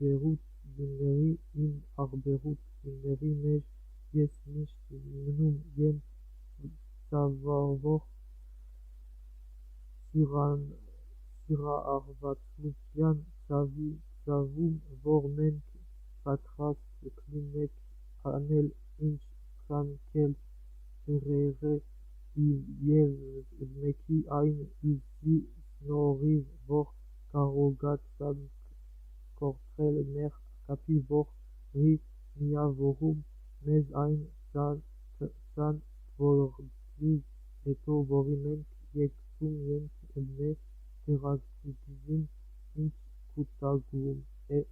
Beirut Zimneri im Arberut Zimneri Mej Yes Mish Mnum Yem Tzavarvor Siran Sira Arvatzlukian Tzavi Tzavum Vormenk Patras Klimek Anel Inch Krankel Terere Yev Meki Ain Uzi Snoriv Vor Karogat Kortrel Mer Kapi Vor Ri Miavorum Mez Ain San Vordiz Eto Borimenk Yeksum Yenk Ebne Terazizim Inch Kutagum et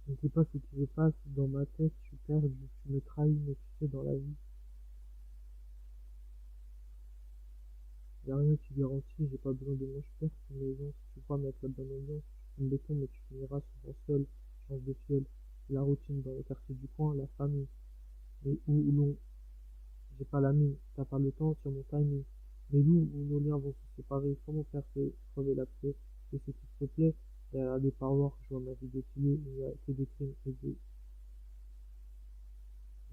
je ne sais pas ce qui se passe dans ma tête, je suis perdu, tu me trahis, mais tu sais, dans la vie, y a rien qui garantit, j'ai pas besoin de m'acheter une maison, si tu crois mettre la bonne ambiance, tu me béton, mais tu finiras souvent seul, change de fiole, c'est la routine dans le quartier du coin, la famille, mais où l'on, j'ai pas la mine, t'as pas le temps, sur mon timing, mais où nos liens vont se séparer, comment faire crever la paix, et ce qui te plaît, derrière des parois, je vois ma vie défiler, il n'y a que des crimes et des,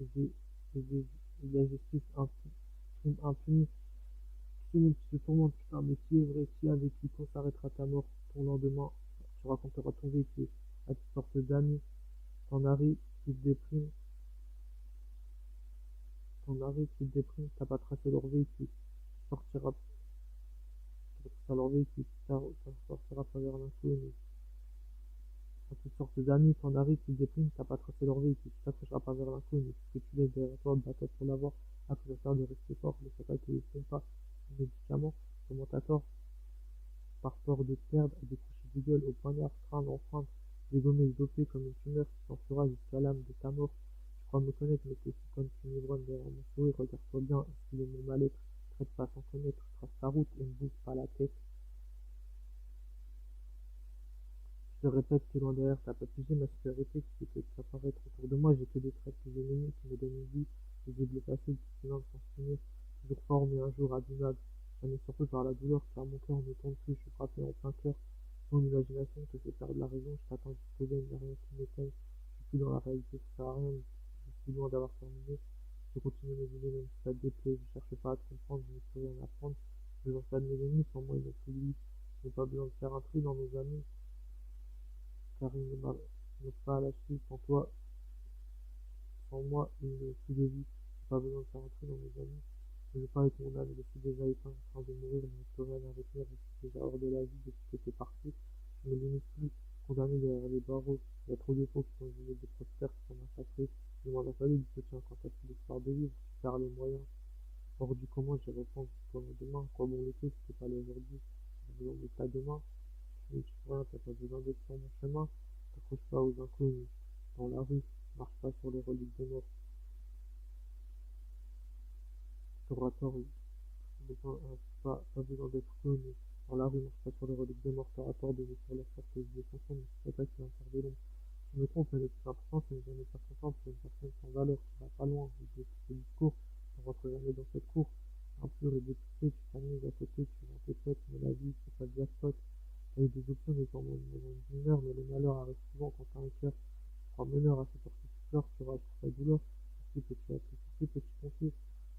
et des, et de la justice impunie. Tout le monde se tourmente, putain, mais qui est vrai, qui a vécu, quand s'arrêtera ta mort, ton lendemain, tu raconteras ton vécu à toutes sortes d'amis, t'en arrives, qui te dépriment, t'en arrives, qui te dépriment, t'as pas tracé leur vécu, tu sortiras, tu traceras leur vécu, tu sortiras pas vers l'inconnu. À toutes sortes d'amis, t'en arrives, qui te dépriment, t'as pas tracé leur vécu, tu t'accrocheras pas vers l'inconnu, ce que tu laisses derrière toi, bataille pour l'avoir, après ça sert de rester fort, le fatal te le font pas, les médicaments, comment t'as tort, par peur de te perdre, à décrocher des gueules au poignard, crâne, enfreindre, dégommer, dopé comme une tumeur qui s'enflera jusqu'à l'âme de ta mort. Tu crois me connaître, mais t'es aussi comme une ivrogne derrière mon sourire, regarde-toi bien, est-ce est mon mal-être, traite pas sans connaître, trace ta route et ne bouge pas la tête. Je te répète que loin derrière t'as pas pigé ma supériorité qui fait que apparaître autour de moi, j'ai que des traits plus ennemis qui me donnent une vie, des bleus faciles qui s'énervent sans finir, toujours fort mais un jour abîmable. J'en ai surpris par la douleur car mon cœur ne tourne plus, je suis frappé en plein cœur. Mon imagination te fait perdre la raison, je t'attends jusqu'au gain, il n'y a rien qui m'éteint. Je suis plus dans la réalité, ça sert à rien, je suis loin d'avoir terminé. Je continue mes idées même si ça te déplaît, je cherche pas à te comprendre, je n'ai plus rien à apprendre. Je lance pas de mes ennemis, sans moi ils n'ont plus de vie. Je n'ai pas besoin de faire un tri dans mes amis, car ils ne pas à lâcher sans toi, sans moi ils n'ont plus de vie. J'ai pas besoin de faire un tri dans mes amis. Je veux pas être mon âme, je suis déjà éteint, en train de mourir, je n'ai plus rien à retenir, je suis déjà hors de la vie depuis que t'es parti. Je me limite plus, condamné derrière les barreaux. Il y a trop de faux qui sont venus des prospères qui sont massacrés. Il m'en a fallu du soutien quand t'as fait l'espoir de vivre, tu perds les moyens. Hors du commun, j'y repense jusqu'au lendemain. Quoi bon l'été, si c'est pas le aujourd'hui, j'ai besoin de ta demain. Tu ne dis rien, t'as pas besoin d'être sur mon chemin. T'accroches pas aux inconnus. Dans la rue, marche pas sur les reliques de mort. T'auras tort, besoin, pas besoin d'être connu. Dans la rue, marche pas sur les reliques de mort, t'auras tort de vivre sur la sorte de vieux consomment, c'est pas ça qui va me faire de l'ombre. Je me trompe, mais le plus important, c'est une journée circonstante pour une personne sans valeur, qui va pas loin, de ce discours, ne rentre jamais dans cette cour. Impur et dépouillé, tu t'amuses à côté, tu vends tes potes, mais la vie, c'est pas le jackpot. T'as eu des options de dans une mineur, mais le malheur arrive souvent quand t'as un cœur. Tu crois meneur à cette heure que tu pleures, tu rages pour ta douleur, sur qui peux-tu être, sur qui peux-tu compter?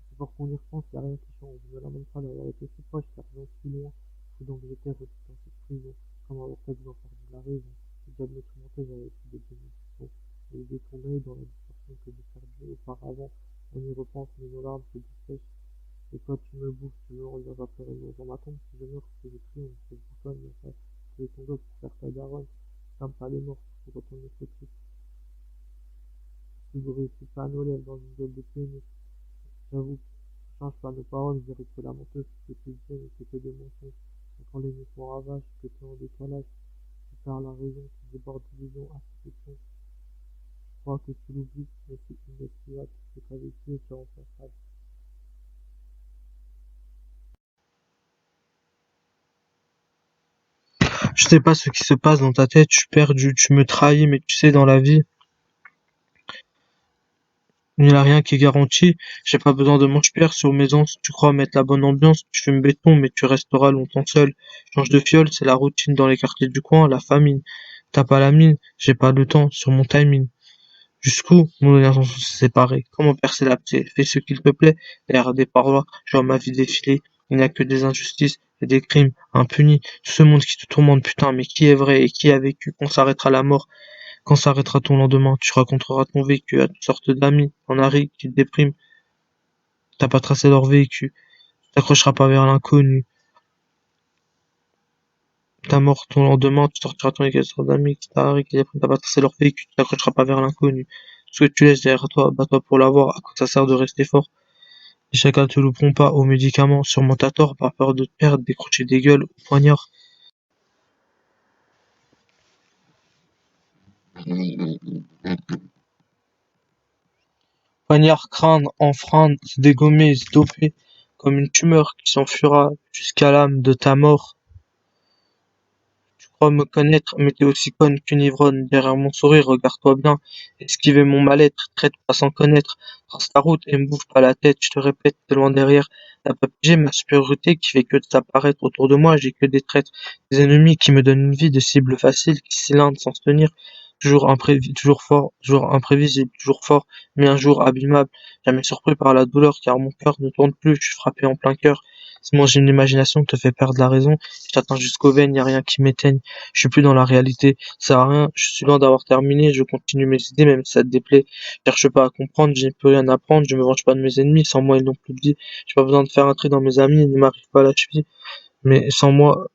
C'est fort qu'on y repense, y a rien qui change. Je me lamente pas d'avoir été si proche, car bien si loin. Fou d'Angleterre, redit dans cette prison, comme avoir perdu l'enfer de la raison. J'ai déjà me tourmenté, j'avais plus de bénédictions. Et détourné dans la distorsion que j'ai perdue auparavant. On y repense, mais nos larmes se dessèchent. Et toi, tu me bouffes, tu me reviens à pleurer dans ma tombe. Si je meurs, c'est je crie, on se boutonne, mais ça, tu es ton dos pour faire ta daronne. T'aimes pas les morts, pour retourner fautif. Si vous réussissez pas à nos lèvres dans une gueule de pénis, j'avoue, je change pas mes paroles, je dirais que la menteuse, c'est que tu viens et c'est que des mensonges. Et quand les nuits font ravage, que tu es en décalage, perds la raison, tu débordes d'illusions à cette question. Je crois que tu l'oublies, mais c'est inesquivable. Ce que tu as vécu est irremplaçable. Je sais pas ce qui se passe dans ta tête, je suis perdu, tu me trahis, mais tu sais, dans la vie, il n'y a rien qui est garanti. J'ai pas besoin de manche-pierre sur maison. Tu crois mettre la bonne ambiance, tu fumes béton, mais tu resteras longtemps seul. Change de fiole, c'est la routine dans les quartiers du coin, la famine. T'as pas la mine, j'ai pas le temps sur mon timing. Jusqu'où mon intention se séparer? Comment percer l'abcès? Fais ce qu'il te plaît. Derrière des parois, je vois ma vie défiler. Il n'y a que des injustices et des crimes impunis. Tout ce monde qui te tourmente, putain, mais qui est vrai et qui a vécu? Quand s'arrêtera la mort? Quand s'arrêtera ton lendemain? Tu raconteras ton vécu à toutes sortes d'amis. En Harry qui te dépriment. T'as pas tracé leur vécu. Tu t'accrocheras pas vers l'inconnu. Ta mort ton lendemain, tu sortiras ton équestre d'amis qui t'arrivent, qui dépriment. T'as pas tracé leur vécu. Tu t'accrocheras pas vers l'inconnu. Tout ce que tu laisses derrière toi, bats-toi pour l'avoir. À quoi ça sert de rester fort? Les chacals te louperont pas aux médicaments. Sûrement t'as tort, par peur de te perdre, décrocher des gueules au poignard. Poignard, crâne, enfreindre, se dégommer, se doper, comme une tumeur qui s'enfuira jusqu'à l'âme de ta mort. Tu crois me connaître, mais t'es aussi conne qu'une ivrogne. Derrière mon sourire, regarde-toi bien. Esquiver mon mal-être, traite pas sans connaître. Trace ta route et me bouffe pas la tête. Je te répète, t'es loin derrière. T'as pas pigé ma supériorité qui fait que de s'apparaître autour de moi. J'ai que des traîtres, des ennemis qui me donnent une vie de cible facile, qui cylindrent sans se tenir. Toujours fort, toujours imprévisible, toujours fort, mais un jour abîmable. Jamais surpris par la douleur, car mon cœur ne tourne plus. Je suis frappé en plein cœur. Si moi j'ai une imagination qui te fait perdre la raison, je t'atteins jusqu'aux veines, y a rien qui m'éteigne. Je suis plus dans la réalité, ça sert à rien, je suis loin d'avoir terminé, je continue mes idées même si ça te déplaît. Je cherche pas à comprendre, je n'ai plus rien à apprendre, je me venge pas de mes ennemis, sans moi ils n'ont plus de vie. J'ai pas besoin de faire un tri dans mes amis, ils ne m'arrivent pas à la cheville. Mais sans moi,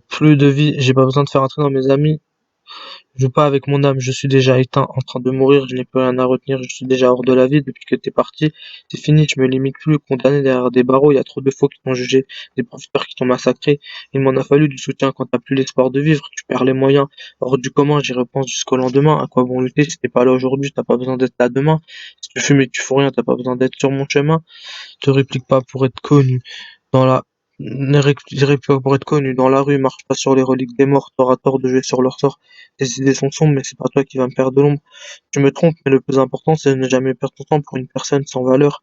plus de vie, j'ai pas besoin de faire un tri dans mes amis. Je joue pas avec mon âme, je suis déjà éteint, en train de mourir, je n'ai plus rien à retenir, je suis déjà hors de la vie depuis que t'es parti. C'est fini, je me limite plus, condamné derrière des barreaux, il y a trop de faux qui t'ont jugé, des profiteurs qui t'ont massacré. Il m'en a fallu du soutien quand t'as plus l'espoir de vivre, tu perds les moyens. Hors du commun, j'y repense jusqu'au lendemain. À quoi bon lutter si t'es pas là aujourd'hui, t'as pas besoin d'être là demain. Si tu fumes et tu fous rien, t'as pas besoin d'être sur mon chemin. Te réplique pas pour être connu. Dans la pour être connu dans la rue, marche pas sur les reliques des morts, t'auras tort de jouer sur leur sort. Tes idées sont sombres, mais c'est pas toi qui vas me perdre de l'ombre. Tu me trompes, mais le plus important, c'est de ne jamais perdre ton temps pour une personne sans valeur.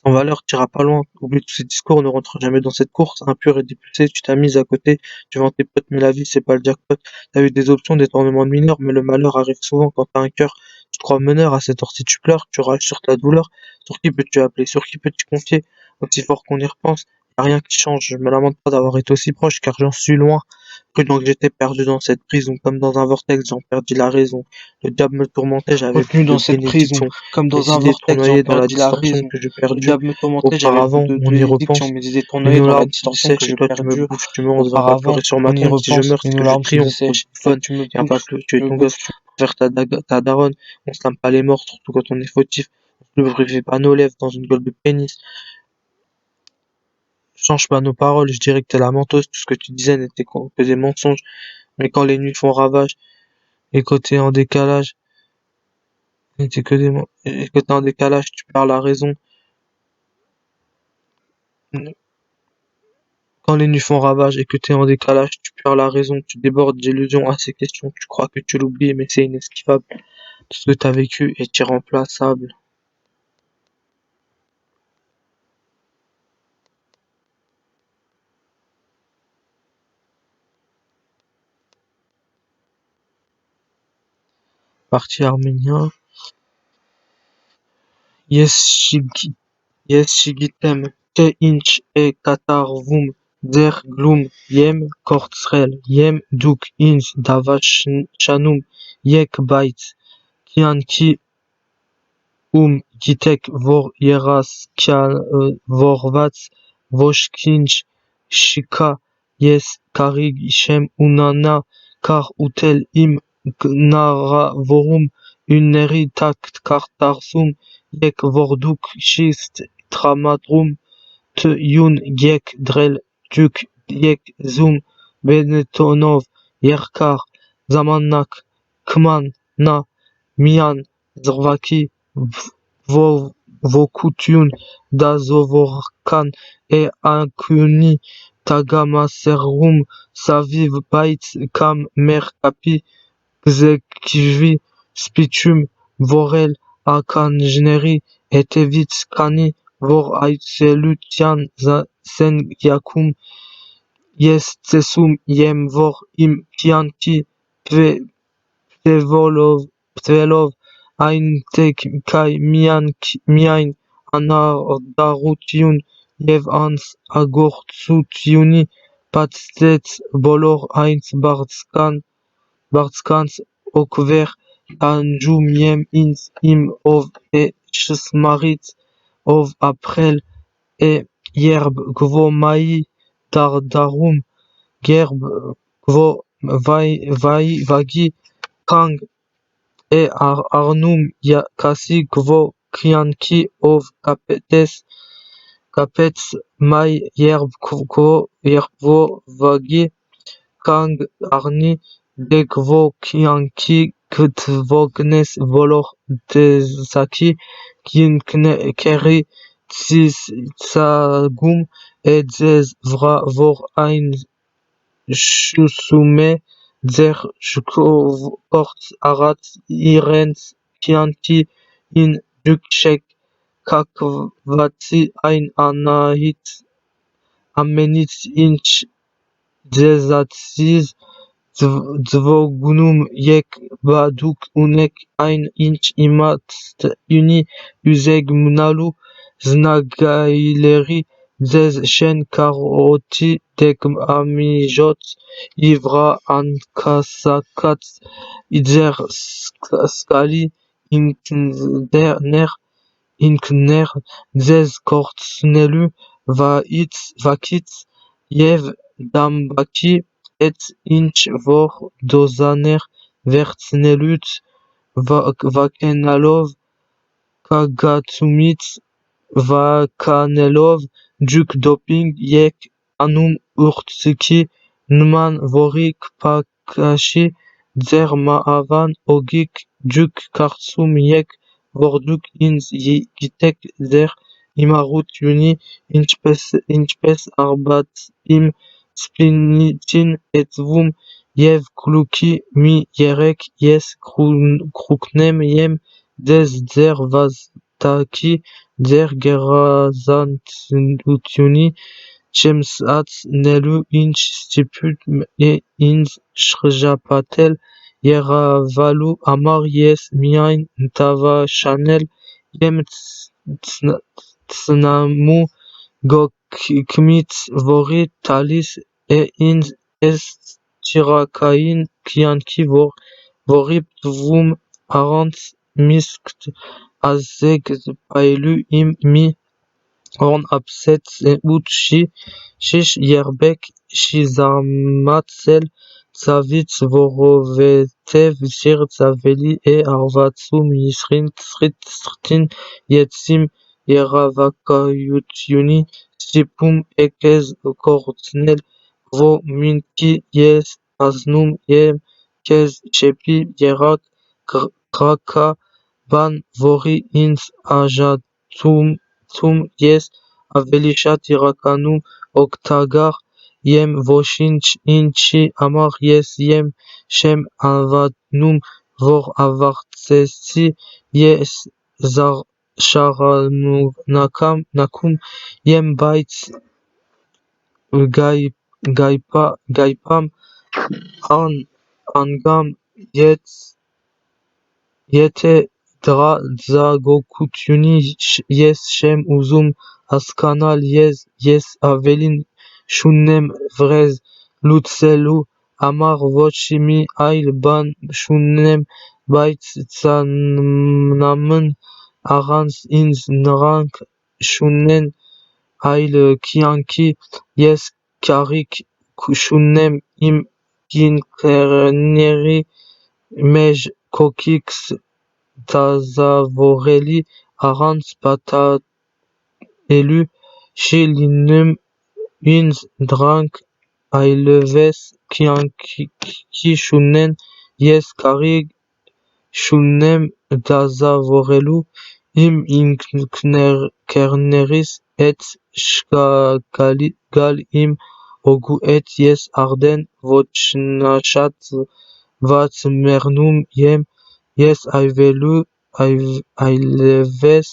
Sans valeur, t'iras pas loin. Oublie tous ces discours, ne rentre jamais dans cette course. Impur et dépulsé, tu t'as mis à côté, tu vends tes potes, mais la vie, c'est pas le jackpot. T'as eu des options, des tournements de mineurs, mais le malheur arrive souvent quand t'as un cœur. Tu te crois meneur, à cette heure si tu pleures, tu rages sur ta douleur. Sur qui peux-tu appeler? Sur qui peux-tu confier? Aussi fort qu'on y repense, y a rien qui change. Je me lamente pas d'avoir été aussi proche, car j'en suis loin. Prudent que j'étais perdu dans cette prison, comme dans un vortex, j'en perdis la raison. Le diable me tourmentait, j'avais Retenu plus de dans cette prison, bénédiction. comme Mes dans un idées vortex, j'en tournoyaient dans la perdis la distorsion raison. que j'ai Le perdue. diable me tourmentait, j'avais plus Auparavant, de on y bénédiction, repense. mes idées Mais tournoyaient nos dans la larmes se distorsion que dessèchent et je toi tu me perdue. bouffes, tu me hontes, viens pas Auparavant, pleurer sur ma on y tombe. Si je repense, meurs, mais c'est nos que j'ai larmes se triomphe au dessèchent. Toi, téléphone. tu me Viens pas bouffes, pleurer, tu es tu me ton gosse. bouffes. Vers ta daronne, on se lame pas les morts, surtout quand on est fautif. Ne brûlez pas nos lèvres dans une gueule de pénis. Change pas nos paroles, je dirais que t'es la menteuse, tout ce que tu disais n'était que des mensonges. Mais quand les nuits font ravage, et que t'es en décalage, et que t'es en décalage, tu perds la raison. Quand les nuits font ravage et que t'es en décalage, tu perds la raison, tu débordes d'illusions à ces questions, tu crois que tu l'oublies, mais c'est inesquivable. Tout ce que t'as vécu est irremplaçable. Parti arménien. Yes, Shigitem, Te Inch e Katar Vum, Der Glum, Yem, Kortsrel, Yem, Duk, Inch, Davash, Shanum, Yek, Bait, Kianki, Gitek, Vor, Yeras, Vorvats, Voshkinch, Shika, Yes, Karig, Shem, Unana, Kar, Utel, Im, Gnara, Vorum, Uneri, Tak, Kartarsum, Yek, Vorduk, Shist, Tramatrum, Te, Yun, Giek, Drel, Duk, yek zum Benetonov Yerkar Zamanak Kman na Mian Zrvaki Vokutyun Dazovorkan et Ankuni Tagamaserum Saviv Bait Kam Merkapi Gzekijvi Spitum Vorel Akanjneri Etevitz Kani Vor Aitselutian Sen Yakum Yestesum Yem Vor Im Kianki Ptevolov Aintek Kai Miain Anardarutyun Yev Ans Agortsutyuni Patstet Bolor Ains Bartskans Okver Anjum Yem Ins Im Ov et Smarit Ov Aprel et Yerb Gvo Mai Dardarum Gerb Gvo Vagi Kang et Arnum Yakasi Gvo Krianki Ov Kapets Mai Yerb Gvo Vagi Kang Arni Degvo Kianki Ktvognes Volor Tezaki Kinkeri Tsagum et Zez Vra Vor Ein Shusume Zer Shkort Arat Irens Kianki In Dukshek Kakvati Ein Anahit Amenit Inch Zezatsiz Dvogunum Yek Baduk Unek Ein Inch Imat Uni Uzeg Mnalu Znagaileri Zez Shen Karoti Dek Amijot Ivra Ankasakat Idzer Skali Inkner Zez Kortsnelu Vakit Yev Dambaki et Inch Vor Dozaner Vertsnelut Vakenalov Kagatsumit Vakanelov Duk Doping Yek Anum Urtsiki Nman Vorik Pakashi Zer Maavan Ogik Duk Kartsum Yek Vorduk Inz Gitek Zer Imarut Yuni Inchpes Arbat Im Spinitin et Vum Yev Kluki Mi Yerek Yes Kruknem Yem Dez Zer Vaztaki Zer Gerazantutuni Chemsat Nelu Inch Stiput et Inz Shrajapatel Yeravalu Amar Yes Miain Tava Chanel Yem Tsnamu Gokmit Vori Talis et Inz Est Tirakain Kianki Vorip Vum Arant Miskt Azeg Pailu Im Mi Horn Abset Ut Shish Yerbek Shizamatzel Tsavitz Vorovetev Zir Tsaveli et Arvatsum Yisrin Sritin Yetzim Yeravakayutyuni Stipum Ekez Kortsnel Vo Minki Yes Aznum Yem Kez Chepi Yerak Kraka Ban Vori Inz Ajatum Yes Avelishat Irakanum Oktagar Yem Voshinch Inchi Amar Yes Yem Shem Avadnum Vor Avartsesi Yes Zar Sharanakam Yem Bait Gaipam Angam Yete Dra Zagokutyuni Yes Shem Uzum Askanal Yes Avelin Shunem Vrez Lutselu Amar Vochimi Ail Ban Shunem Bait Tzanamen Arans Inz Nrank Shunen Ail Kianki Yes Karik Shunem Im Kinkerneri Mej Kokiks Tazavoreli Arans Patat Elu Shilinum Inz Drank aileves kianki shunen yes karig shunem dazavorelu im inknerkeneris et shkagal im ogu et yes arden vochnachat vat mernum yem yes aileves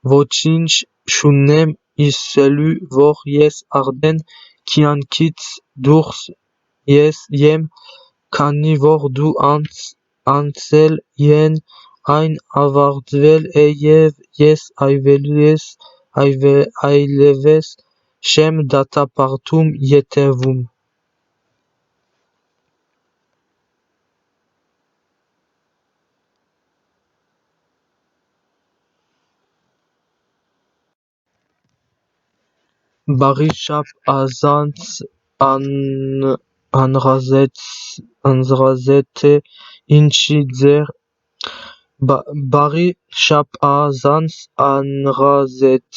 vochinch shunem iselu vor yes arden kiankits durs yes yem carnivor du ansel yen ein avardvel eyev yes aileves shem data partum yetevum. Barishap azants an anrazete inchi dzer Bari shap azans anrazet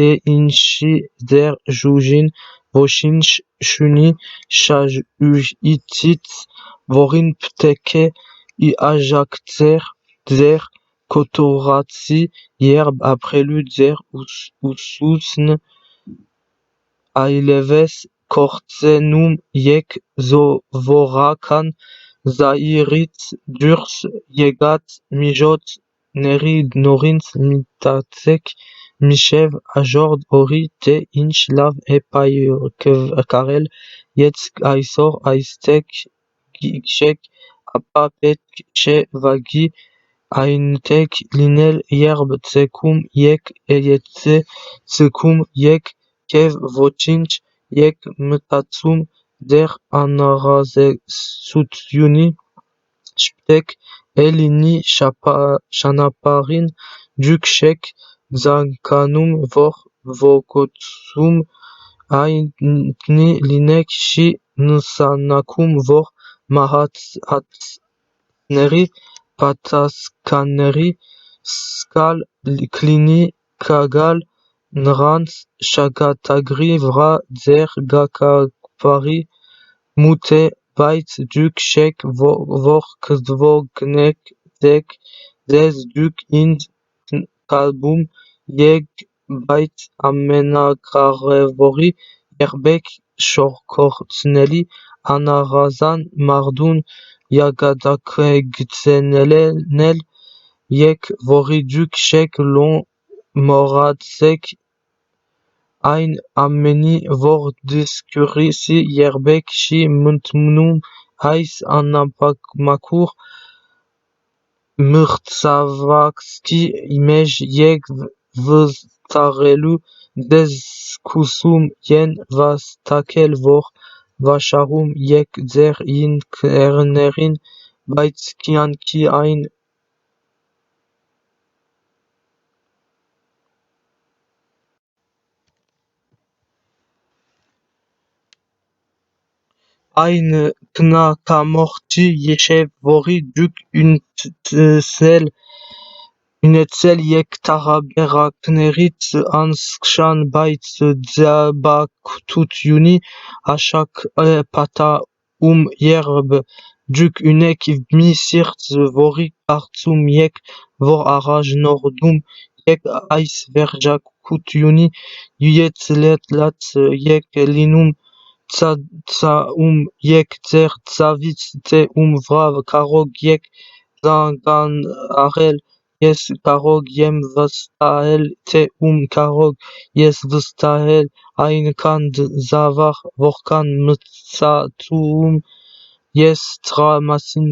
e inchi der jujin vochinch shuni shaj itit vorin pteke I ajakter dzer kotoratsi yerb aprelu dzer ususn aileves kortzenum yek zovorakan zairit durs yegat mijot nerid norins mitatsek mishev ajord ori te inch lav e karel yetsk aisor aistek gishek apa pet che vagi aintek linel yerb tsekum yek eyetse tsekum yek kev vochinch yek mtatsum der anarazesutuni shptek elini shanaparin dukshek zankanum vor vokotsum aintni linek shi nsanakum vor mahatsneri pataskaneri skal klini kagal nrans shagatagri vra dzer gakapari mute bait duk shek vor kdvognek dek dez duk ind kalbum yeg bait amenakarevori yerbek shorkortsneli anarazan mardun yagadakegtsenel yek vori duk shek lon moradsek ein ameni vor diskurisi yerbek shi muntnum ais anapakmakur mrtsavakski imej yeg vztarelu dez kusum yen vastakel vor vasharum yek dzer kernerin bait kianki ein knakamorti yeshev vori duk unetsel yek taraberaknerit anskshan bait dzabaktut yuni ashak pata yerb duk unek mi sirt vori kartsum yek vor araj nordum yek ais verjakut yuni yetletlat yek linum yek dzer tsavit te vrav karog yek zangan arel yes karog yem vastael te karog yes vastael ein kan zavar vorkan mtsatum yes tra masin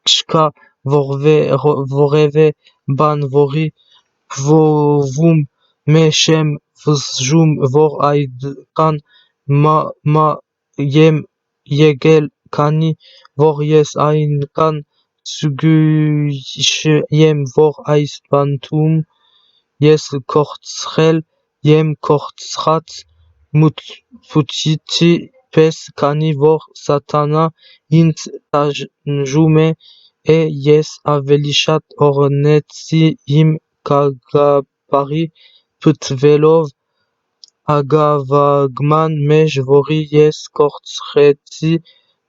kshka voreve ban vori kvovum me shem vzjum vor aidkan ma yem yegel kani vor yes ein kan sugush yem vor ais bantum yes kortschel yem kortschat mut putiti pes kani vor satana int tajjume e yes avelishat ornetsi im kagapari putvelov Agavagman mej vori yes kortsretsi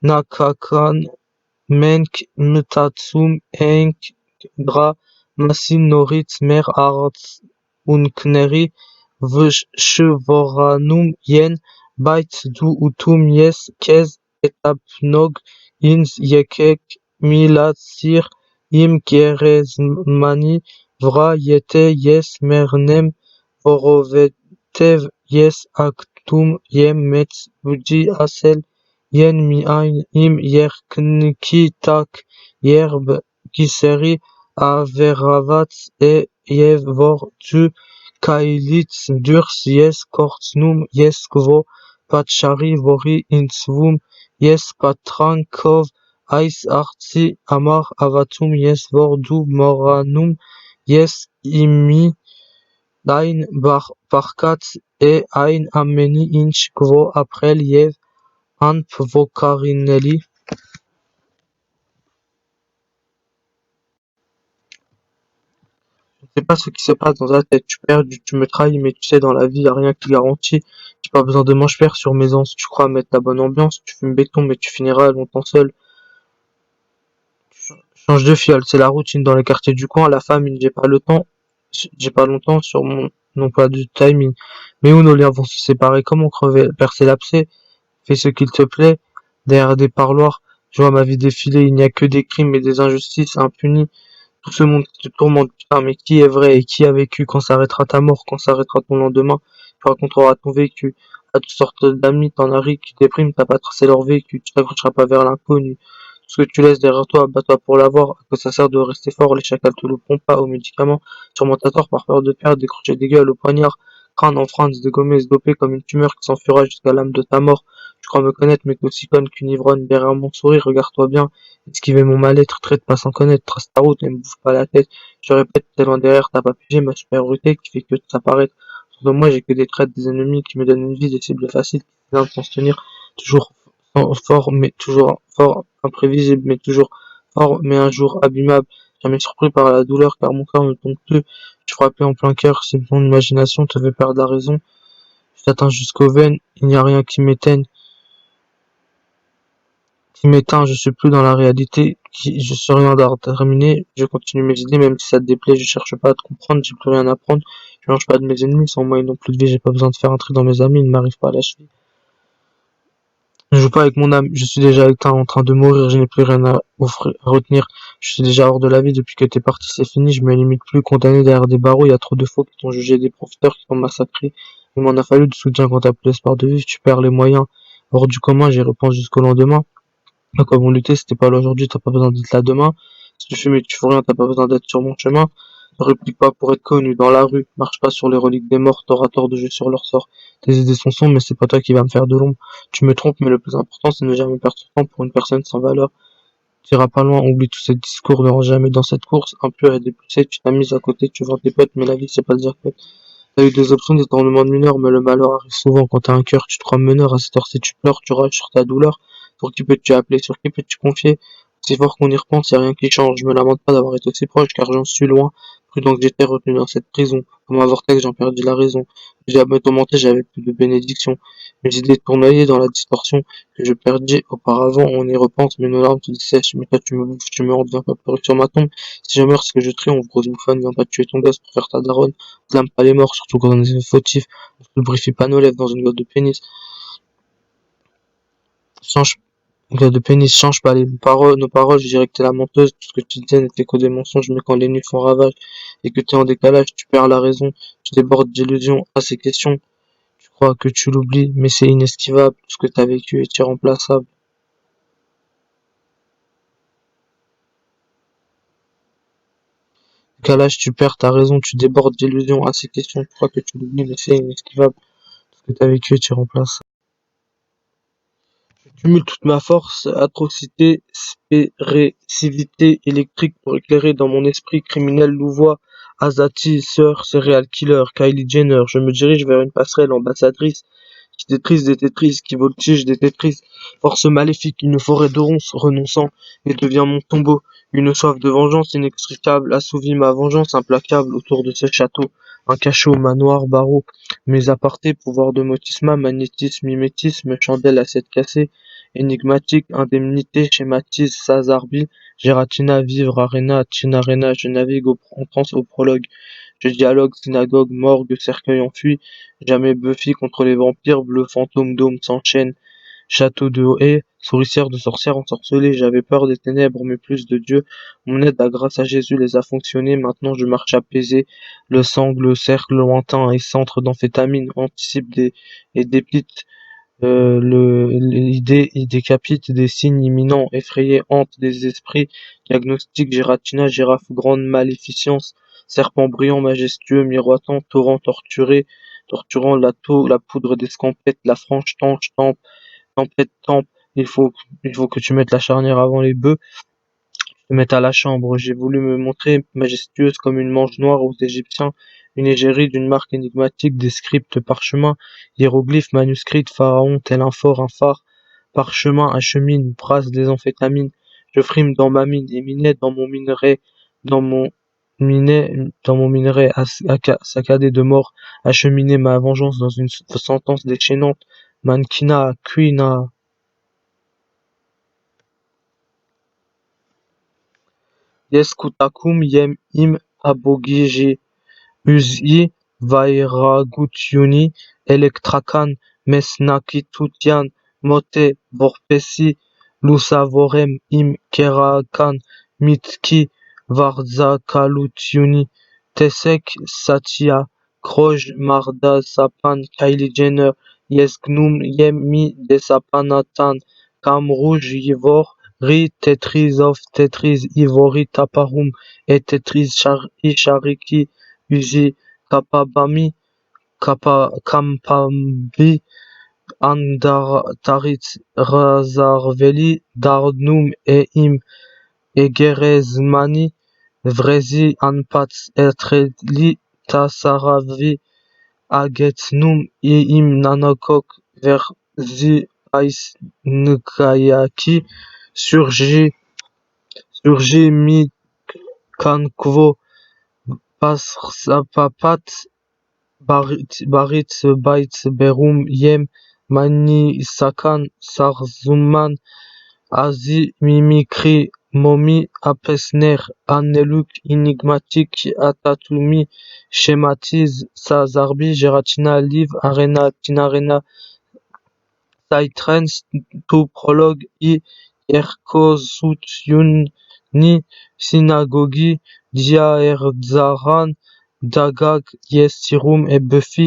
nakakan menk mtatsum enk dra masin noritz mer arts unkneri vshvoranum yen bait du utum yes kez etapnog ins yekek milatsir im kerezmani vra yete yes mernem vorovetev yes aktum yem metz buji asel yen mi ein im yerkniki tak yerb giseri averavats e yevor tu kailits durs yes kortsnum yes kvo patchari vori insvum yes patrankov ais artsi amar avatum yes vor du moranum yes imi ein parkat e ein ameni inch kvo aprel yev anp vokarinelli. Je sais pas ce qui se passe dans ta tête. Tu perds, tu me trahis, mais tu sais, dans la vie, y a rien qui garantit. J'ai pas besoin de mange-père sur mes ans. Si tu crois mettre la bonne ambiance, tu fumes béton, mais tu finiras longtemps seul. Change de fiole, c'est la routine dans les quartiers du coin. La famille, j'ai pas longtemps sur mon emploi du timing. Mais où nos liens vont se séparer? Comment crever, percer l'abcès? Fais ce qu'il te plaît. Derrière des parloirs, je vois ma vie défiler. Il n'y a que des crimes et des injustices impunies. Tout ce monde qui te tourmente, putain, mais qui est vrai et qui a vécu? Quand s'arrêtera ta mort? Quand s'arrêtera ton lendemain? Tu raconteras ton vécu à toutes sortes d'amis, t'en as ri qui dépriment, t'as pas tracé leur vécu, tu t'accrocheras pas vers l'inconnu. Tout ce que tu laisses derrière toi, bats-toi pour l'avoir. À quoi ça sert de rester fort? Les chacals te louperont pas aux médicaments. Sûrement t'as tort par peur de perdre, décrocher des gueules au poignard. Crâne en France, dégommé, se doper comme une tumeur qui s'enfuira jusqu'à l'âme de ta mort. Tu crois me connaître, mais t'es aussi conne qu'une ivrogne. Derrière mon sourire, regarde-toi bien. Esquiver mon mal-être, traite pas sans connaître, trace ta route, ne me bouffe pas la tête. Je répète, t'es loin derrière, t'as pas pigé ma supériorité qui fait que ça paraît. Autour de moi, j'ai que des traites, des ennemis qui me donnent une vie, des cibles faciles, qui viennent de se tenir. Toujours fort, mais toujours fort, imprévisible, mais toujours fort, mais un jour abîmable. Jamais surpris par la douleur, car mon corps ne tombe plus. Je frappais en plein cœur, si mon imagination te fait perdre la raison. Je t'atteins jusqu'aux veines, il n'y a rien qui m'éteigne. Qui m'éteint, je suis plus dans la réalité, je suis rien terminé, je continue mes idées, même si ça te déplaît, je cherche pas à te comprendre, j'ai plus rien à apprendre, je mange pas de mes ennemis, sans moi ils n'ont plus de vie, j'ai pas besoin de faire un tri dans mes amis, ils ne m'arrivent pas à la cheville. Je joue pas avec mon âme, je suis déjà éteint, en train de mourir, je n'ai plus rien à retenir, je suis déjà hors de la vie, depuis que t'es parti c'est fini, je me limite plus, condamné derrière des barreaux, il y a trop de faux qui t'ont jugé, des profiteurs qui t'ont massacré, il m'en a fallu du soutien quand t'as plus l'espoir de vivre, tu perds les moyens, hors du commun, j'y repense jusqu'au lendemain. Comment lutter si t'es pas là aujourd'hui, t'as pas besoin d'être là demain. Si tu fumes et que tu fais rien, t'as pas besoin d'être sur mon chemin. Ne réplique pas pour être connu dans la rue. Marche pas sur les reliques des morts, t'auras tort de jouer sur leur sort. Tes idées sont sombres, mais c'est pas toi qui vas me faire de l'ombre. Tu me trompes, mais le plus important, c'est de ne jamais perdre son temps pour une personne sans valeur. Tu iras pas loin, oublie tous ces discours, ne rentre jamais dans cette course. Impur et dépoussé, tu t'as mis à côté, tu vends tes potes, mais la vie, c'est pas le dire que t'as eu des options, des tournements de mineurs, mais le malheur arrive souvent quand t'as un cœur, tu te crois meneur, à cette heure-ci tu pleures, tu rages sur ta douleur. Pour qui peux-tu appeler? Sur qui peux-tu confier? C'est fort qu'on y repense, y a rien qui change. Je me lamente pas d'avoir été aussi proche, car j'en suis loin. Prudent que j'étais retenu dans cette prison. Comme un vortex, j'en perdis la raison. J'ai à me tourmenter, j'avais plus de bénédiction. Mes idées tournoyaient dans la distorsion que je perdis auparavant. On y repense, mais nos larmes se dessèchent. Mais toi, tu me bouffes, tu me hantes, viens pas pleurer sur ma tombe. Si je meurs, c'est que je triomphe, grosse bouffonne, viens pas tuer ton gosse pour faire ta daronne. Blâme pas les morts, surtout quand on est fautif. On se lubrifie pas nos lèvres dans une boîte de pénis. Change de pénis, change pas nos paroles, je dirais que t'es la menteuse, tout ce que tu disais n'était que des mensonges, mais quand les nuits font ravage et que t'es en décalage, tu perds la raison, tu débordes d'illusions à ces questions, tu crois que tu l'oublies, mais c'est inesquivable, tout ce que t'as vécu est irremplaçable. Décalage, tu perds ta raison, tu débordes d'illusions à ces questions, tu crois que tu l'oublies, mais c'est inesquivable, tout ce que t'as vécu est irremplaçable. Cumule toute ma force, atrocité, spéressivité électrique pour éclairer dans mon esprit criminel louvois, Azati, sœur, serial killer, Kylie Jenner. Je me dirige vers une passerelle ambassadrice qui détrise des Tetris, qui voltige des Tetris. Force maléfique, une forêt de ronces, renonçant, et devient mon tombeau. Une soif de vengeance inextricable assouvit ma vengeance implacable autour de ce château. un cachot, manoir, barreau, mes apartés, pouvoir de motisma, magnétisme, mimétisme, chandelle à 7 cassée, énigmatique, indemnité, schématise, sazarbi, gératina, vivre, arena, chinarena, je navigue en transe au prologue, je dialogue, synagogue, morgue, cercueil enfui, jamais Buffy contre les vampires, bleu fantôme, dôme s'enchaîne, château de haie, souricière de sorcière ensorcelée, j'avais peur des ténèbres, mais plus de Dieu. Mon aide, la grâce à Jésus, les a fonctionnés. Maintenant, je marche apaisé. Le sangle, cercle lointain et centre d'amphétamine, anticipe et dépite. L'idée, il décapite des signes imminents, effrayés, hante des esprits. Diagnostic, gératina, girafe, grande maléficence. Serpent brillant, majestueux, miroitant, torrent torturé, torturant la poudre d'escampette, la franche tanche, tempête, temple, il faut que tu mettes la charnière avant les bœufs, te mettes à la chambre. J'ai voulu me montrer majestueuse comme une manche noire aux Égyptiens, une égérie d'une marque énigmatique, des scripts parchemin, hiéroglyphes, manuscrits, pharaon, tel un fort, un phare, parchemin, achemine, brasse des amphétamines, je frime dans ma mine, et minais dans mon dans mon minerai saccadé de mort, acheminer ma vengeance dans une sentence déchaînante, mannequinat, quina, Yeskutakum yem im abogije uz'i vairagutiuni elektrakan mesnakitutian mote vorpesi lusavorem im kerakan mitki varzakalutiuni tesek satya kroj marda sapan Kylie Jenner yesgnum yem mi desapanatan kam rouge yivor Ri Tetris of Tetris Ivory Taparum et Tetris Shariki Uzi Kapabami Kampambi Andartarit Razarveli Darnum e Im Egerezmani Vrezi Anpats Etreli Tasaravi Agetnum e Im Nanokok Verzi Ais Nkayaki surgit mi kankvo paspapat barit bait berum yem mani sakan sarzuman azi mimikri momi apesner aneluk enigmatique atatumi schématise sazarbi geratina live arena tinarena Psytrance tout prologue i Erkosutyuni synagogi Diaerdzaran Dagag Yestirum et Buffy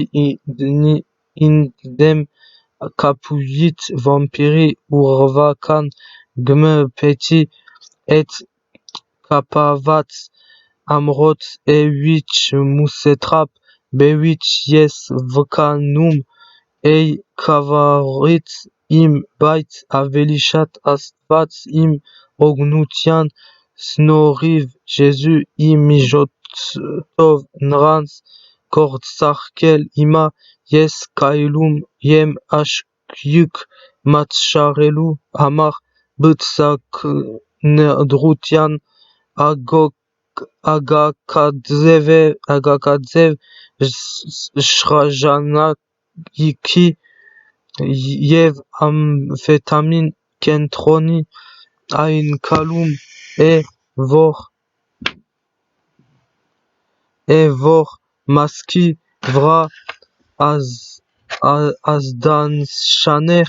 indem Capuyit Vampiri Urvakan Gme Petit et Kapavat Amrot E8 Moussetrap B8 Yes Vkanum Ei kavarit im bait avelichat astvat im ognutian snoriv Jésus imijotov nrans kortsarkel ima yes kailum yem ashkyuk matsharelu amar butsak nedrutian agok agakadzev shrajanak Iki Yev Amphétamine Kentroni Ain Kalum et Vor Maski Vra Azdanshaner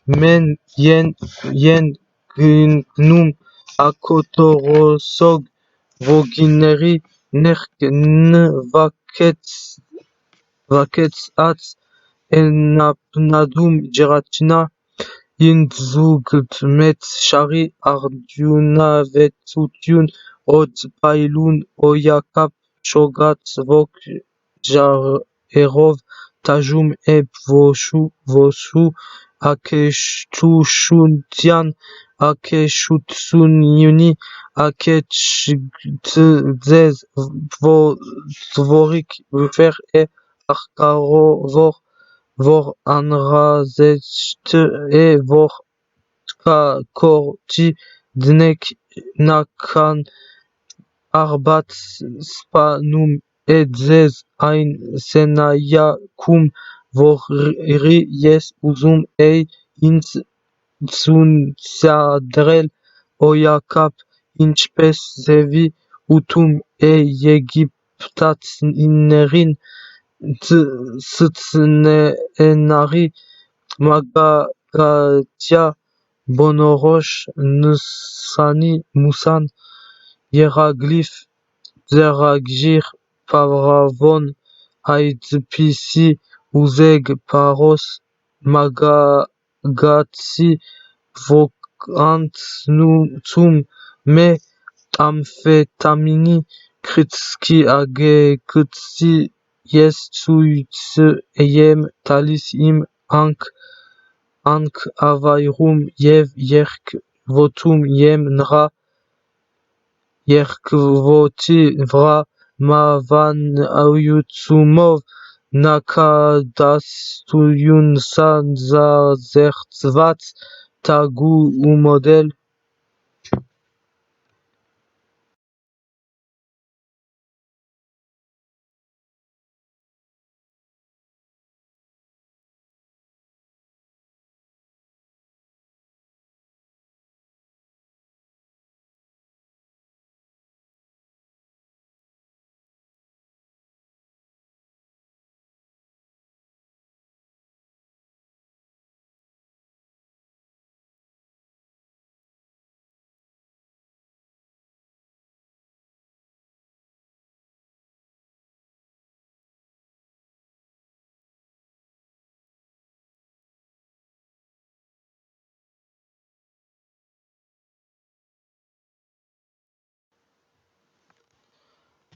Men Yen Gnum Akotorosog Vogineri Nerk N Vakets Ats Enapnadum geratina inzugt met shari ardunavetutiun od pailun oyakap shogat vok jarerov tajum eb voshu akeshtushuntian akeshutsunyuni akechtzez dvorik ver e arkarovor vor anrazet e vor korti dnek nakan arbat spanum Edzez ein senaya cum vori yes uzum ei ins Tsunsadrel Oyakap Inchpes Zevi Utum E Yegiptat Innerin Tsutsenari Magagatia Bonorosh Nusani Musan Hieroglyphe Zeragir Paravon Aidzpisi Uzeg Paros Magagatsi Vokant zum me amfetamini kritski agekutsi yesuitse yem talis im ank avairum yev yerk votum yem nra yerk voti vra mavan ayutsumov nakadastuyun sanzazertzvat tagu umodel.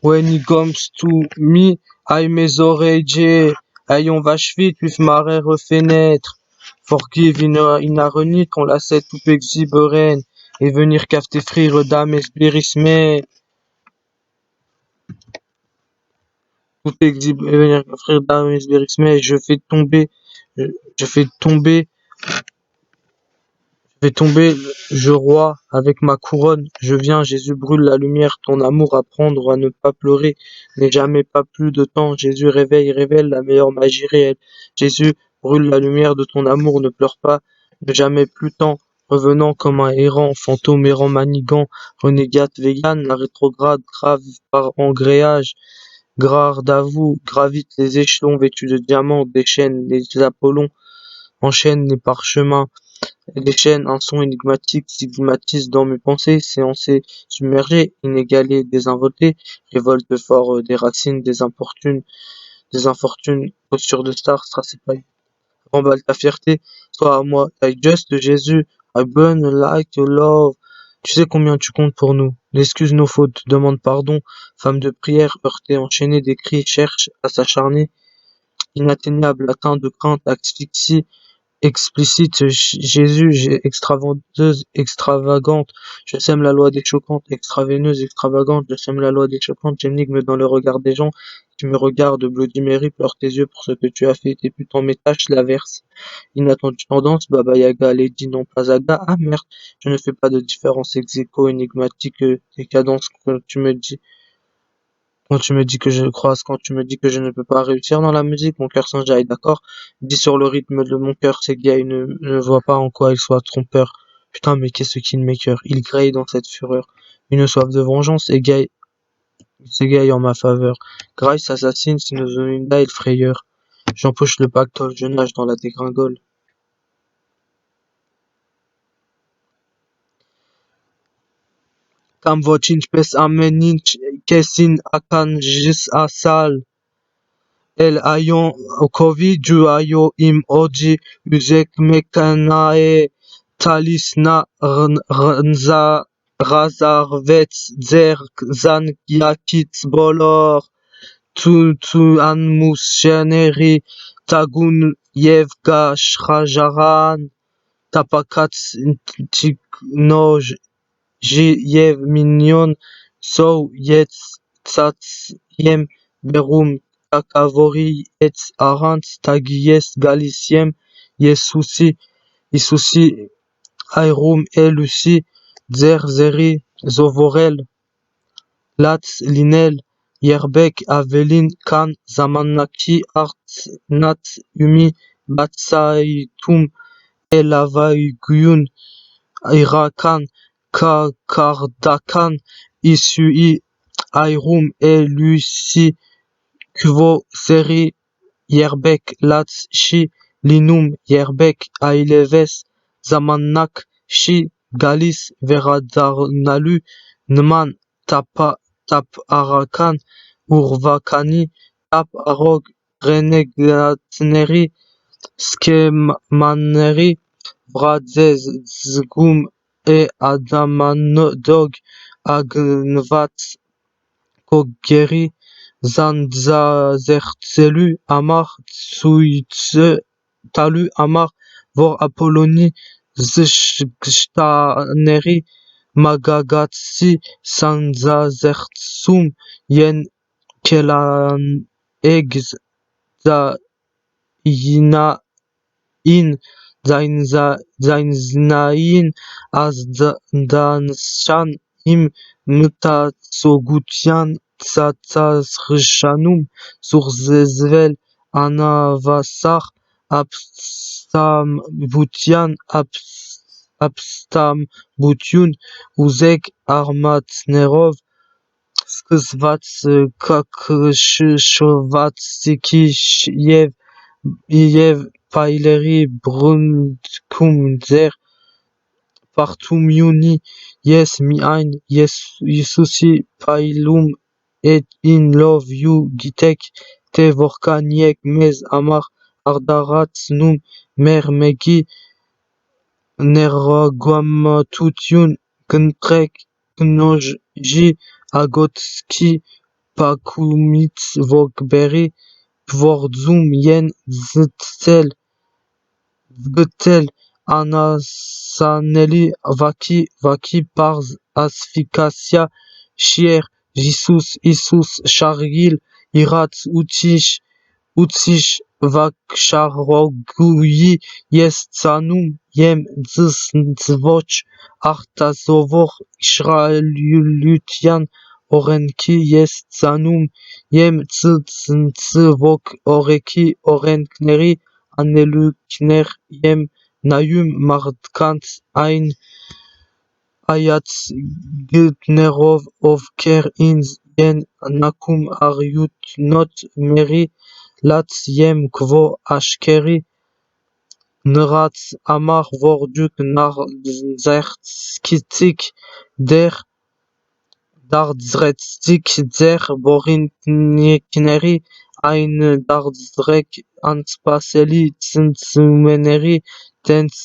When it comes to me, I mes oreilles, ayons vache vite, puis marais fenêtre. Forgive in a renit, qu'on la sait tout exiberen, et venir cafeter frire dame esbirisme, tout exhibe, et venir frire dame esbirisme, je fais tomber vais tomber, je roi, avec ma couronne. Je viens, Jésus brûle la lumière, ton amour apprendre à ne pas pleurer. N'ai jamais pas plus de temps. Jésus révèle la meilleure magie réelle. Jésus brûle la lumière de ton amour, ne pleure pas. Ne jamais plus temps. Revenant comme un errant, fantôme errant manigant, renégate vegan, la rétrograde grave par engréage. Garde à vous, gravite les échelons vêtus de diamants, déchaîne les Apollons, enchaîne les parchemins. Les chaînes, un son énigmatique stigmatise dans mes pensées, séancé, submergé, inégalé, désinvolté, révolte fort des racines, des infortunes, posture de star, strass et paille. Remballe ta fierté, sois à moi, I just Jésus, I burn like your love. Tu sais combien tu comptes pour nous. Excuse nos fautes, demande pardon, femme de prière, heurtée, enchaînée des cris, cherche à s'acharner, inatteignable, atteint de crainte, asphyxie, explicite, Jésus, extravaganteuse, extravagante, je sème la loi des choquantes, extraveineuse, extravagante, je sème la loi des choquantes, j'énigme dans le regard des gens, qui me regardent, Bloody Mary, pleure tes yeux pour ce que tu as fait, tes putains mes tâches, l'averse, inattendue tendance, Baba Yaga, Lady non pas Aga, ah merde, je ne fais pas de différence ex-aequo, énigmatique, décadence, quand tu me dis que je croise, quand tu me dis que je ne peux pas réussir dans la musique, mon cœur s'enjaille, d'accord? Dis sur le rythme de mon cœur, ces gars, il ne voit pas en quoi il soit trompeur. Putain, mais qu'est-ce qui m'écœure? Il grêle dans cette fureur. Une soif de vengeance s'égaye en ma faveur. Grace assassine, Sinozonida et le frayeur. J'empoche le pactole, je nage dans la dégringole. Kam vocinch pes ameninch kesin akan jis asal. El ayon kovi ju ayo im oji uzek mekanae talis na rnza razarvets zer zan yakits bolor tu anmus sheneri tagun yevga shrajaran tapakats tiknoj yev minyon so yets tsats yem berum takavori etz arant tagies galiciem Yesusi airum elusi zeri zovorel Latz linel Yerbek, Avelin, Kan, Zamanaki, Artnat, Umi, Batsaitum, Elavaygun, Irakan, Kakardakan, Isui, Airum, Lucy, Kvo, Seri, Yerbek, Lats, Shi, Linum, Yerbek, Aileves, Zamanak, Shi, Galis, Veradarnalu, Nman, Tap Arakan, Urvakani, Tap Arog, Renegatneri, Skemaneri, Vradzez, Zgum et Adamanodog, Agnvat, Koggeri, Zandzazertselu, Amar, Tsuitse, Talu, Amar, Vor Apolloni, Zshtaneri, Magagatsi, Sanzazertsum, Yen Kelan Egz, Zayina in Zainznain Azdanshan im Mutatsogutian Tsatsasrshanum Surzezvel Anavasar Abstamvutian Abstambutyun Uzek Armatnerov Skzvats Kakshshvatsikishev Yev Paileri Brundkumzer Partumiuni Yes Miain Yes Yesusi Pailum et in love you Gitek Te Vorkaniek Mez Amar Ardarat Num Mer Megi Nerguamatutyun Gntrek Gnoji Agotski Pakumits Vogberi Pvorzum Yen Zgtel Anasaneli Vaki Parz Asfikasia Shier Isus Shargil Irat Utish Vaksharoguyi Yes Tsanum Yem Zvoch Artasovor Shralutian Orenki Yes Tsanum Yem Tsvok Oreki Orenkneri Anelukner Yem Nayum Mardkant Ein Ayats Gutnerov of Ker Inz Yen Nakum Aryut Not Meri Lats Yem Kvo Ashkeri Nrats Amar Vorduk Narzertskitsik Der Dardzretstik Zer Borinekneri Ein Dardzrek Antspaseli Tsumeneri Dens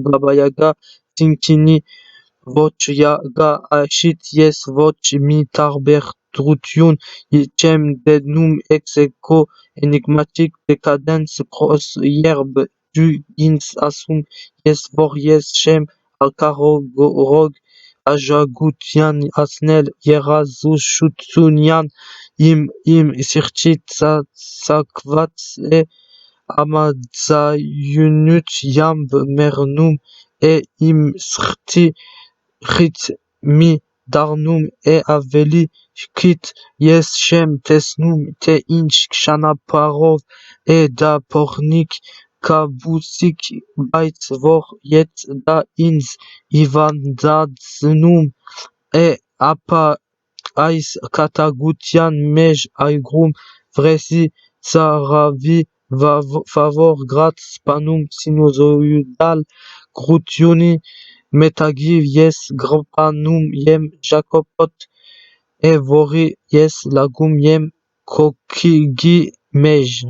Babayaga Tinkini Voch Yaga Ashit Yes Voch Mitarbertrutyun Yichem Dednum Execo Enigmatic Decadence Pros Yerb Du Ins Asum Yes Vor Yes Shem Alkarog Ajagutian Asnel Yerazushutunian Im Sirchit Sakvat E Amadzayunut Yamb Mernum E Im Srti Rit Mi Darnum E Aveli Kit Yes Shem Tesnum Te Inch Ksanaparov E Da Pornik Kabusik Bait Vor Yet Da Inz Ivan Dadznum E Apa Ais Katagutian Mej Aigrum Vresi Tsaravi Favor Grat Spanum Sinusoidal Grutioni Metagiv Yes Gropanum Yem Jacopot Evori Yes Lagum Yem Kokigi Mej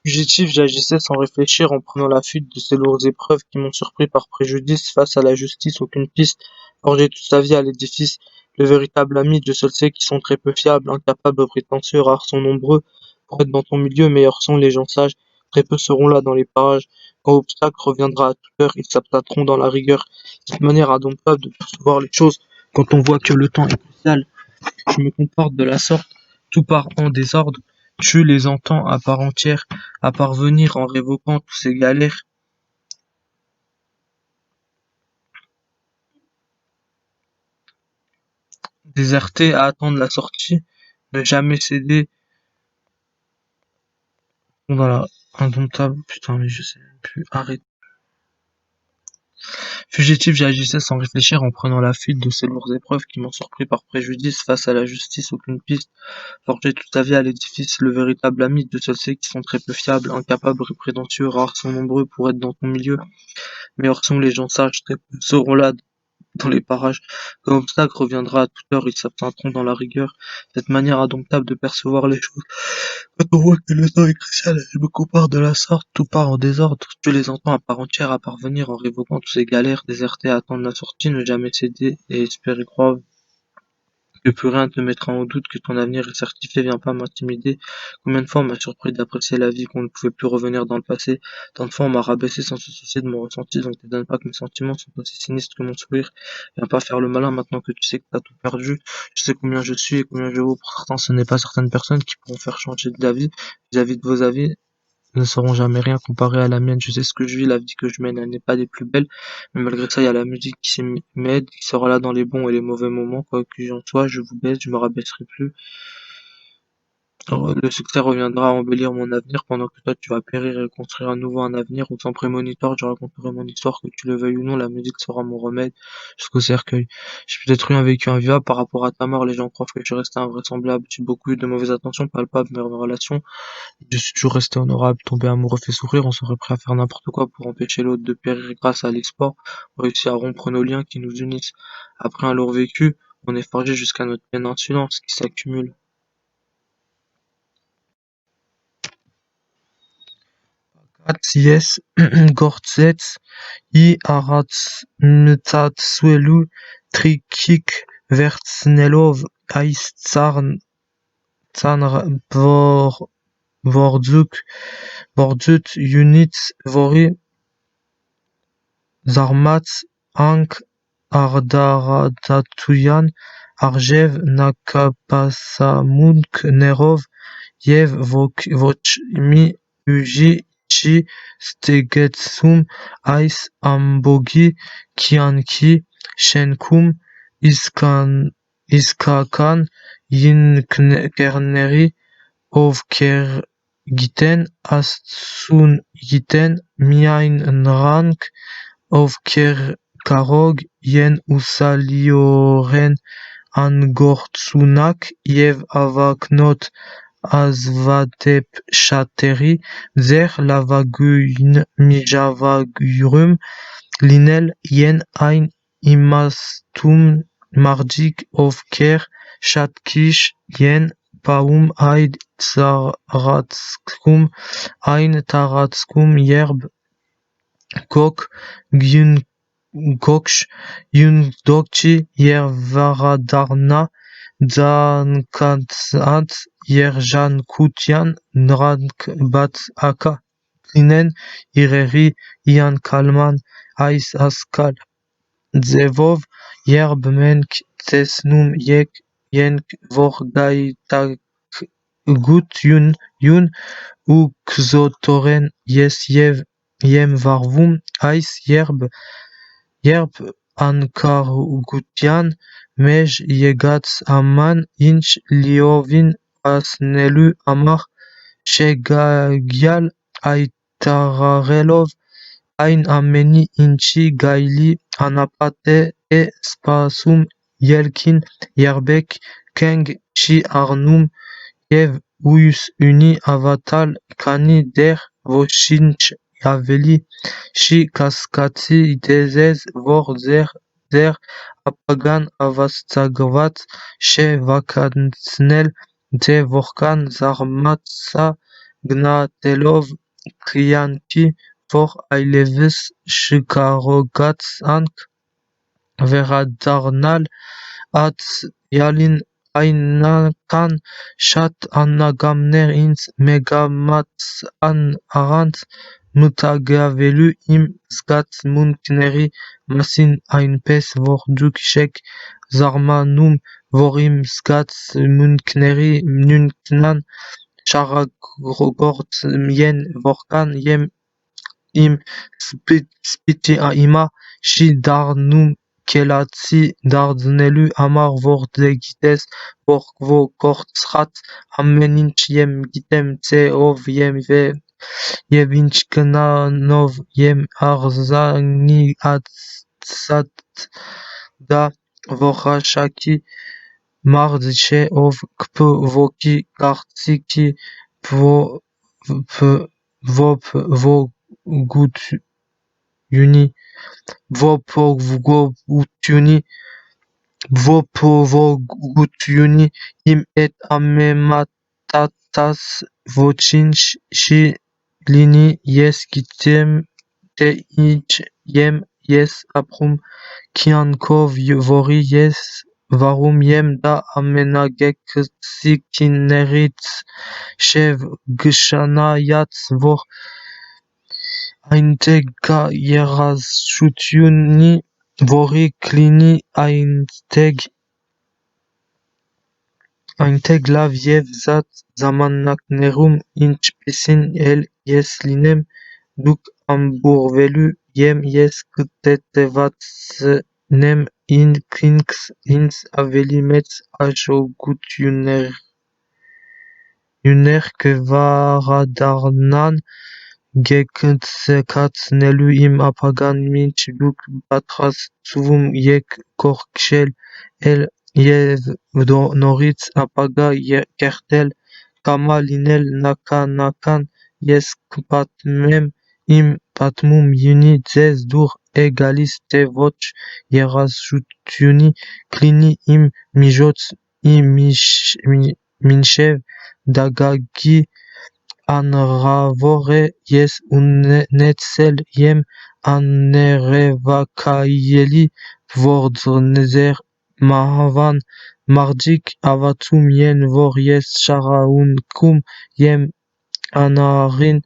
Fugitif, j'agissais sans réfléchir en prenant la fuite de ces lourdes épreuves qui m'ont surpris par préjudice face à la justice, aucune piste, forgé toute sa vie à l'édifice. Le véritable ami, Dieu seul sait, qui sont très peu fiables, incapables, prétentieux, rares sont nombreux. Pour être dans ton milieu, meilleurs sont les gens sages, très peu seront là dans les parages. Quand obstacle reviendra à toute heure, ils s'abattront dans la rigueur. Cette manière indomptable de percevoir les choses, quand on voit que le temps est crucial, je me comporte de la sorte, tout part en désordre, tu les entends à part entière, à parvenir en révoquant tous ces galères, déserter à attendre la sortie, ne jamais céder, voilà, indomptable, putain mais je sais même plus, arrête. Fugitif, j'agissais sans réfléchir en prenant la fuite de ces lourdes épreuves qui m'ont surpris par préjudice face à la justice, aucune piste, forgé toute sa vie à l'édifice, le véritable ami de seul sait qui sont très peu fiables, incapables et prétentieux, rares sont nombreux pour être dans ton milieu. Meilleurs sont les gens sages, très peu seront là dans les parages. Comme obstacle reviendra à toute heure, ils s'absenteront dans la rigueur. Cette manière indomptable de percevoir les choses. Quand on voit que le temps est crucial, je me compare de la sorte, tout part en désordre. Tu les entends à part entière à parvenir en révoquant toutes ces galères, déserter à attendre la sortie, ne jamais céder et espérer croire que plus rien te mettra en doute, que ton avenir est certifié, viens pas m'intimider. Combien de fois on m'a surpris d'apprécier la vie qu'on ne pouvait plus revenir dans le passé. Tant de fois on m'a rabaissé sans se soucier de mon ressenti, donc t'étonne pas que mes sentiments sont aussi sinistres que mon sourire. Viens pas faire le malin maintenant que tu sais que t'as tout perdu. Je sais combien je suis et combien je vaux. Pourtant, ce n'est pas certaines personnes qui pourront faire changer d'avis vis-à-vis de vos avis ne seront jamais rien comparé à la mienne. Je sais ce que je vis, la vie que je mène, elle n'est pas des plus belles, mais malgré ça, il y a la musique qui m'aide, qui sera là dans les bons et les mauvais moments, quoi que j'en sois, je vous baisse, je me rabaisserai plus. Alors, le succès reviendra à embellir mon avenir pendant que toi tu vas périr et construire à nouveau un avenir où sans prémonitoire je raconterai mon histoire, que tu le veuilles ou non, la musique sera mon remède jusqu'au cercueil. J'ai peut-être eu un vécu invivable par rapport à ta mort, les gens croient que je reste invraisemblable, j'ai beaucoup eu de mauvaises attentions palpables, mais mes relations je suis toujours resté honorable, tombé amoureux fait souffrir, on serait prêt à faire n'importe quoi pour empêcher l'autre de périr grâce à l'espoir, on réussit à rompre nos liens qui nous unissent. Après un lourd vécu, on est forgé jusqu'à notre pleine insolence qui s'accumule. Yes, Gortzetz, I Aratsmtatswelu, Trikik, Vertsnelov, Aistsarn, Vorduk, Bordut, Units, Vori, Zarmat, Ank, Ardaratatuyan, Arjev, Nakapasamunk, Nerov, Yev, Vochmi, Uji, Chi, Stegetsum, Ais, Ambogi, Kianki, Shenkum, Iskakan, Yinkerneri, Ovkergiten, Astsun Giten, Miain Nrank, Ovkerkarog, Yen Usalioren, Angortsunak, Yev Avaknot, Azvatep Shateri, Zer Lavaguin Mijavagurum, Linel Yen Ein Imastum Mardik Ovker Shatkish Yen Paum Aid Tsaratskum Ein Taratskum Yerb Kok Gyun Goksh Yundokchi Yervaradarna Dzankatsat Yerjan Kutian Nrankbat Aka Klinen Ireri Ian Kalman Ais Askal Dzevov Yerb Menk Tesnum Yek Yenk Vorgaitak Gut Yun Ukzotoren Yes Yev Yem Varvum Ais Yerb Ankargutian Mej Yegats Aman Inch Liovin Asnelu Amar Shegagyal Aitararelov Ain Ameni Inchi Gaili Anapate E Spasum Yelkin Yerbek Keng Chi Arnum Yev Uyus Uni Avatal Kani Der Voshinch Yaveli Shi Kaskati Dezez Vor Zer Apagan Avastagvat She Vakansnel De Vorkan Zarmatsa Gnatelov, Krianti, vor Ailevis, Shikarogats Ank, Veradarnal, At Yalin, Ainakan, Shat Anagamner ins Megamats an Arant, Mutagavelu im Sgat Munkneri, Masin Ainpes Vorduk Shek, Zarmanum, Vorim Sgat Munkneri, Nunknan, Charagort Mien Vorkan Yem im Spiti Aima, Shi Darnum Kelatsi Dardnelu Amar Vordegites Vorkvo Kortsrat Ameninch Yem Gitem Tseov Yem Ve Yevinchkananov Yem Arzani Atsat Da Vorashaki Mardche ov Kpvoki Kartsiki Vop Vogutuni Vopovogutuni Vopovogutuni im et amematatas vochinch shi lini yes gitem te ich yem yes aprum kiankov vori yes varum yem da amenageksikinerits shev gshanayats vor Eintega Yerashutiuni Vori Klini Einteg Lav Yev Zat Zamanaknerum Inch Pisin El Yeslinem Duk Amburvelu Yem Yes Ktetevatsnem In Kinks Ins Avelimets Ajogut Yuner Kvaradarnan Gekatsekat Nelu im Apagan Minch Duk Batras Tsuvum Yek Korkshel El Yev Noritz Apaga Kertel Kama Linel Nakanakan Yes Patmem im Patmum Yuni Zez Dur Egalis Tevoch Yerashutiuni Klini im Mijots im Minchev Dagagi Anravore yes unnetzel yem anerevakayeli vordnezer mahavan mardik avatum yen vor yes sharaunkum yem anarin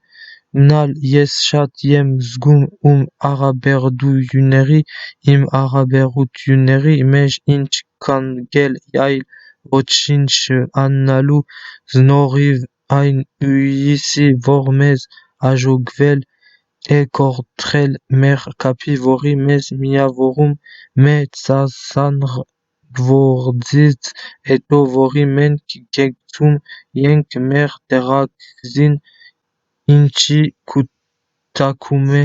nal yes shat yem zgum araberdu yuneri im araberut yuneri mej inch kangel yail ochinch annalu znoriv ein uisi vormez ajogvel e kortrel mer kapi vori mez mia vorum me tsasanr gvordzit eto vori men gegtum yenk mer terak zin inchi kutakume